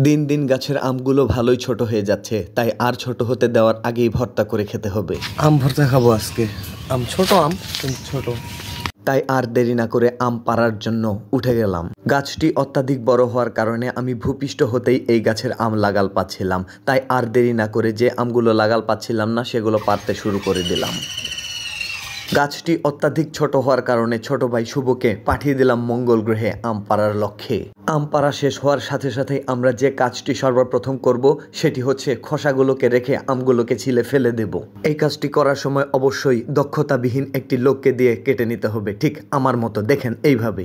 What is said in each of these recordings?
দিন দিন গাছের আমগুলো ভালোই ছোট হয়ে যাচ্ছে, তাই আর ছোট হতে দেওয়ার আগেই ভর্তা করে খেতে হবে। আম ভর্তা খাবো আজকে। ছোট আম কিন্তু ছোট। তাই আর দেরি না করে আম পাড়ার জন্য উঠে গেলাম। গাছটি অত্যাধিক বড় হওয়ার কারণে আমি ভূপৃষ্ঠ হতেই এই গাছের আম লাগাল পাচ্ছিলাম, তাই আর দেরি না করে যে আমগুলো লাগাল পাচ্ছিলাম না সেগুলো পাড়তে শুরু করে দিলাম। গাছটি অত্যাধিক ছোট হওয়ার কারণে ছোট ভাই শুভকে পাঠিয়ে দিলাম মঙ্গল গ্রহে আম পাড়ার লক্ষ্যে। আম পাড়া শেষ হওয়ার সাথে সাথেই আমরা যে কাজটি সর্বপ্রথম করব সেটি হচ্ছে খোসাগুলোকে রেখে আমগুলোকে ছিলে ফেলে দেব। এই কাজটি করার সময় অবশ্যই দক্ষতাবিহীন একটি লোককে দিয়ে কেটে নিতে হবে, ঠিক আমার মতো দেখেন এইভাবে।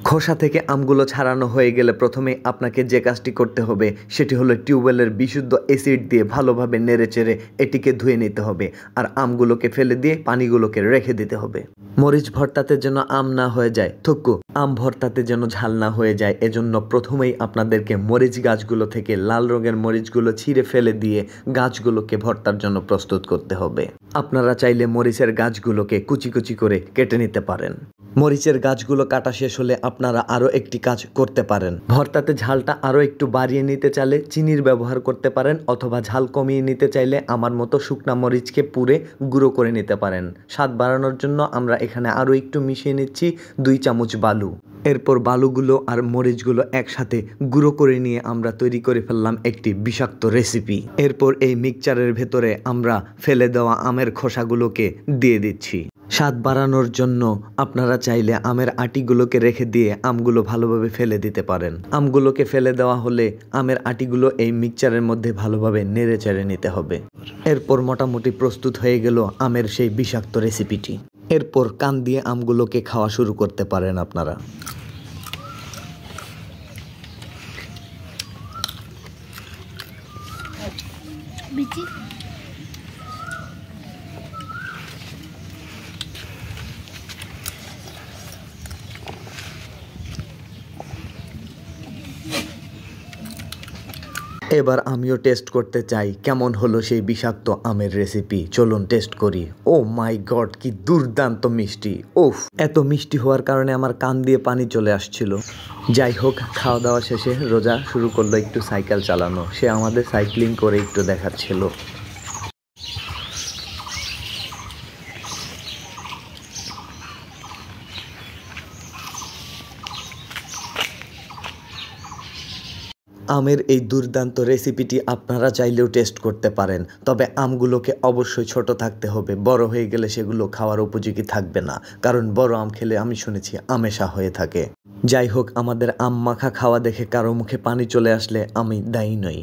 খোসা থেকে আমগুলো ছাড়ানো হয়ে গেলে প্রথমে আপনাকে যে কাজটি করতে হবে সেটি হলো টিউবওয়েলের বিশুদ্ধ অ্যাসিড দিয়ে ভালোভাবে নেড়েচেড়ে এটিকে ধুয়ে নিতে হবে, আর আমগুলোকে ফেলে দিয়ে পানিগুলোকে রেখে দিতে হবে। মরিচ ভর্তাতে যেন আম না হয়ে যায় থুকু, আম ভর্তাতে যেন ঝাল না হয়ে যায়, এজন্য প্রথমেই আপনাদেরকে মরিচ গাছগুলো থেকে লাল রঙের মরিচগুলো ছিঁড়ে ফেলে দিয়ে গাছগুলোকে ভর্তার জন্য প্রস্তুত করতে হবে। আপনারা চাইলে মরিচের গাছগুলোকে কুচি কুচি করে কেটে নিতে পারেন। মরিচের গাছগুলো কাটা শেষ হলে আপনারা আরও একটি কাজ করতে পারেন। ভর্তাতে ঝালটা আরও একটু বাড়িয়ে নিতে চাইলে চিনির ব্যবহার করতে পারেন, অথবা ঝাল কমিয়ে নিতে চাইলে আমার মতো শুকনা মরিচকে পুড়ে গুঁড়ো করে নিতে পারেন। স্বাদ বাড়ানোর জন্য আমরা এখানে আরও একটু মিশিয়ে নিচ্ছি 2 চামচ বালু। এরপর বালুগুলো আর মরিচগুলো একসাথে গুঁড়ো করে নিয়ে আমরা তৈরি করে ফেললাম একটি বিষাক্ত রেসিপি। এরপর এই মিক্সচারের ভেতরে আমরা ফেলে দেওয়া আমের খোসাগুলোকে দিয়ে দিচ্ছি। স্বাদ বাড়ানোর জন্য আপনারা চাইলে আমের আটিগুলোকে রেখে দিয়ে আমগুলো ভালোভাবে ফেলে দিতে পারেন। আমগুলোকে ফেলে দেওয়া হলে আমের আটিগুলো এই মিক্সচারের মধ্যে ভালোভাবে নেড়ে চেড়ে নিতে হবে। এরপর মোটামুটি প্রস্তুত হয়ে গেল আমের সেই বিষাক্ত রেসিপিটি। এরপর কান দিয়ে আমগুলোকে খাওয়া শুরু করতে পারেন আপনারা। এবার আমিও টেস্ট করতে চাই কেমন হলো সেই বিষাক্ত আমের রেসিপি। চলুন টেস্ট করি। ও মাই গড, কি দুর্দান্ত মিষ্টি! ওফ, এত মিষ্টি হওয়ার কারণে আমার কান দিয়ে পানি চলে আসছিল। যাই হোক, খাওয়া দাওয়া শেষে রোজা শুরু করলো একটু সাইকেল চালানো। সে আমাদের সাইক্লিং করে একটু দেখাচ্ছিল। আমের এই দুর্দান্ত রেসিপিটি আপনারা চাইলেও টেস্ট করতে পারেন, তবে আমগুলোকে অবশ্যই ছোট থাকতে হবে। বড় হয়ে গেলে সেগুলো খাওয়ার উপযোগী থাকবে না, কারণ বড় আম খেলে আমি শুনেছি আমেশা হয়ে থাকে। যাই হোক, আমাদের আম মাখা খাওয়া দেখে কারো মুখে পানি চলে আসলে আমি দায়ী নই।